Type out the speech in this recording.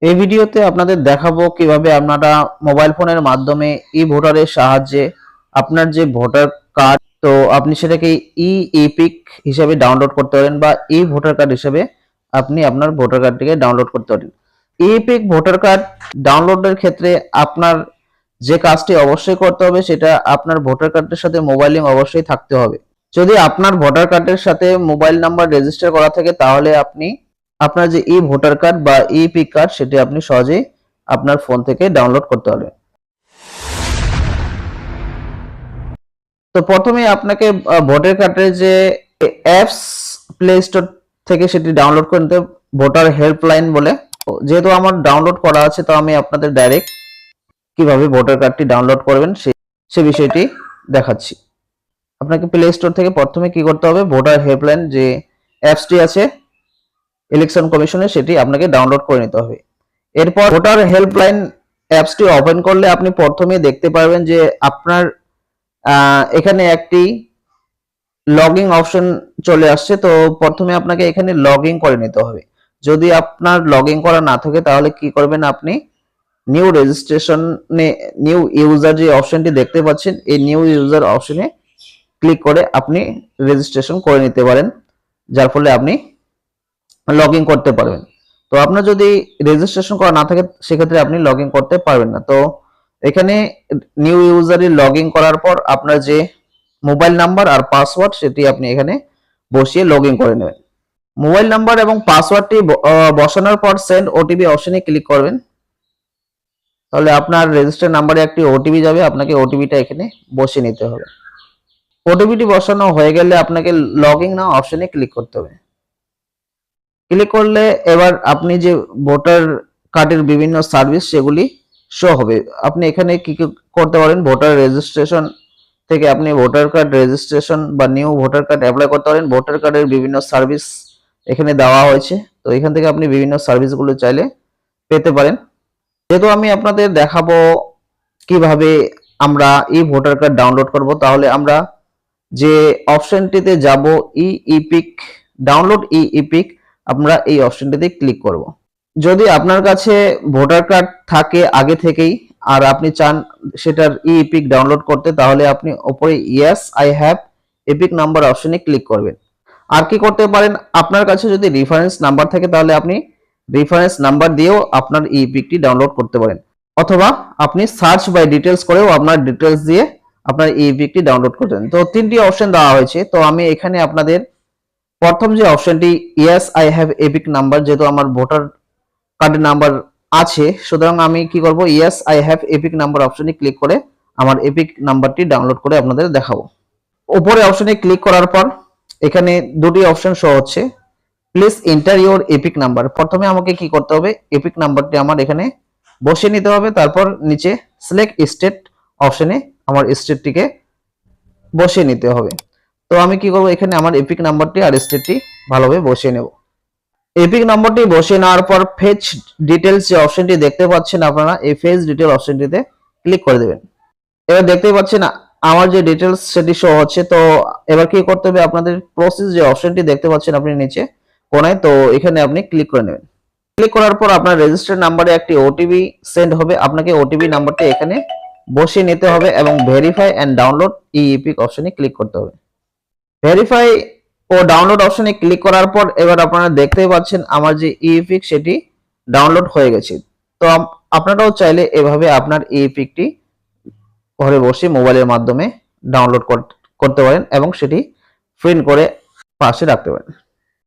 এই ভিডিওতে আপনাদের দেখাবো কিভাবে আপনারা মোবাইল ফোনের মাধ্যমে ই ভোটারের সাহায্যে আপনার যে ভোটার কার্ড তো আপনি সেটাকে ই ইপিক হিসেবে ডাউনলোড করতে পারেন বা ই ভোটার কার্ড হিসেবে আপনি আপনার ভোটার কার্ডটিকে ডাউনলোড করতে পারেন। ইপিক ভোটার কার্ড ডাউনলোডের ক্ষেত্রে আপনার যে কাজটি অবশ্যই করতে হবে সেটা আপনার ভোটার কার্ডের সাথে মোবাইল লিংক অবশ্যই থাকতে হবে। যদি আপনার ভোটার কার্ডের সাথে মোবাইল নাম্বার রেজিস্টার করা থাকে তাহলে আপনি আপনার যে ই ভোটার কার্ড বা ই পিক কার্ড সেটি আপনি সহজেই আপনার ফোন থেকে ডাউনলোড করতে পারবেন। তো প্রথমে আপনাকে ভোটার কার্ডের যে অ্যাপস প্লে স্টোর থেকে সেটি ডাউনলোড করে নিতে, ভোটার হেল্পলাইন বলে। যেহেতু আমার ডাউনলোড করা আছে তো আমি আপনাদের ডাইরেক্ট কিভাবে ভোটার কার্ডটি ডাউনলোড করবেন সে বিষয়টি দেখাচ্ছি। আপনাকে প্লে স্টোর থেকে প্রথমে কি করতে হবে, ভোটার হেল্পলাইন যে অ্যাপসটি আছে ইলেকশন কমিশনের সেটি আপনাকে ডাউনলোড করে নিতে হবে। এরপর ভোটার হেল্পলাইন অ্যাপসটি ওপেন করলে আপনি প্রথমে দেখতে পারবেন যে আপনার এখানে একটি লগইন অপশন চলে আসছে। তো প্রথমে আপনাকে এখানে লগইন করে নিতে হবে। যদি আপনার লগইন করা না থাকে তাহলে কি করবেন, আপনি নিউ রেজিস্ট্রেশনে নিউ ইউজার যে অপশনটি দেখতে পাচ্ছেন এই নিউ ইউজার অপশনে ক্লিক করে আপনি রেজিস্ট্রেশন করে নিতে পারেন, যার ফলে আপনি লগইন করতে পারবেন। তো আপনার যদি রেজিস্ট্রেশন করা না থাকে সেক্ষেত্রে আপনি লগইন করতে পারবেন না। তো এখানে নিউ ইউজারে লগইন করার পর আপনার যে মোবাইল নাম্বার আর পাসওয়ার্ড সেটি আপনি এখানে বসিয়ে লগইন করে নেবেন। মোবাইল নাম্বার এবং পাসওয়ার্ডটি বসানোর পর সেন্ড ওটিপি অপশনে ক্লিক করবেন। তাহলে আপনার রেজিস্টার নাম্বারে একটি ওটিপি যাবে, আপনাকে ওটিপিটা এখানে বসিয়ে নিতে হবে। ওটিপিটি বসানো হয়ে গেলে আপনাকে লগইন নাও অপশনে ক্লিক করতে হবে। ক্লিক করলে এবার আপনি যে ভোটার কার্ডের বিভিন্ন সার্ভিস সেগুলি শো হবে। আপনি এখানে কি কি করতে পারেন, ভোটার রেজিস্ট্রেশন থেকে আপনি ভোটার কার্ড রেজিস্ট্রেশন বা নিউ ভোটার কার্ড অ্যাপ্লাই করতে পারেন। ভোটার কার্ডের বিভিন্ন সার্ভিস এখানে দেওয়া হয়েছে, তো এখান থেকে আপনি বিভিন্ন সার্ভিসগুলো চাইলে পেতে পারেন। যেহেতু আমি আপনাদের দেখাবো কিভাবে আমরা ই ভোটার কার্ড ডাউনলোড করব, তাহলে আমরা যে অপশনটিতে যাব ই ইপিক ডাউনলোড ই ইপিক, আমরা এই অপশনটিতে ক্লিক করব। যদি আপনার কাছে ভোটার কার্ড থাকে আগে থেকেই আর আপনি চান সেটার ই ইপিক ডাউনলোড করতে, তাহলে আপনি উপরে yes I have epic number অপশনে ক্লিক করবেন। আর কি করতে পারেন, আপনার কাছে যদি রেফারেন্স নাম্বার থাকে তাহলে আপনি রেফারেন্স নাম্বার দিয়েও আপনার ই ইপিকটি ডাউনলোড করতে পারেন, অথবা আপনি সার্চ বাই ডিটেলস করেও আপনার ডিটেলস দিয়ে আপনার ই ইপিকটি ডাউনলোড করতেন। তো তিনটি অপশন দেওয়া হয়েছে। তো আমি এখানে আপনাদের প্রথম যে অপশনটি yes I have epic number, যেহেতু আমার ভোটার কার্ডের নাম্বার আছে সুতরাং আমি কি করব, yes I have epic number অপশনে ক্লিক করে আমার এপিক নাম্বারটি ডাউনলোড করে আপনাদের দেখাবো। উপরে অপশনে ক্লিক করার পর এখানে দুটি অপশন শো হচ্ছে, please enter your epic number. প্রথমে আমাকে কি করতে হবে, এপিক নাম্বারটি আমার এখানে বসিয়ে নিতে হবে। তারপর নিচে সিলেক্ট স্টেট অপশনে আমার স্টেটটিকে বসিয়ে নিতে হবে। তো আমি কি করব, এখানে আমার এপিক নাম্বারটি আর স্টেটটি ভালোভাবে বসিয়ে নেব। এপিক নাম্বারটি বসিয়ে নেওয়ার পর ফেচ ডিটেলস যে অপশনটি দেখতে পাচ্ছেন আপনারা, এই ফেচ ডিটেল অপশনটিতে ক্লিক করে দেবেন। এবার দেখতেই পাচ্ছেন আমার যে ডিটেলস সেটি শো হচ্ছে। তো এবার কি করতে হবে, আপনাদের প্রসেস যে অপশনটি দেখতে পাচ্ছেন আপনি নিচে কোনায়, তো এখানে আপনি ক্লিক করে নেবেন। ক্লিক করার পর আপনার রেজিস্টার নাম্বারে একটি ওটিপি সেন্ড হবে। আপনাকে ওটিপি নাম্বারটি এখানে বসিয়ে নিতে হবে এবং verify and download e EPIC অপশনে ক্লিক করতে হবে। ভেরিফাই ও ডাউনলোড অপশনে ক্লিক করার পর এবার আপনারা দেখতেই পাচ্ছেন আমার যে ই ইপিক সেটি ডাউনলোড হয়ে গেছে। তো আপনারাও চাইলে এভাবে আপনার ই ইপিকটি ঘরে বসে মোবাইলের মাধ্যমে ডাউনলোড করতে পারেন এবং সেটি প্রিন্ট করে পাশে রাখতে পারেন।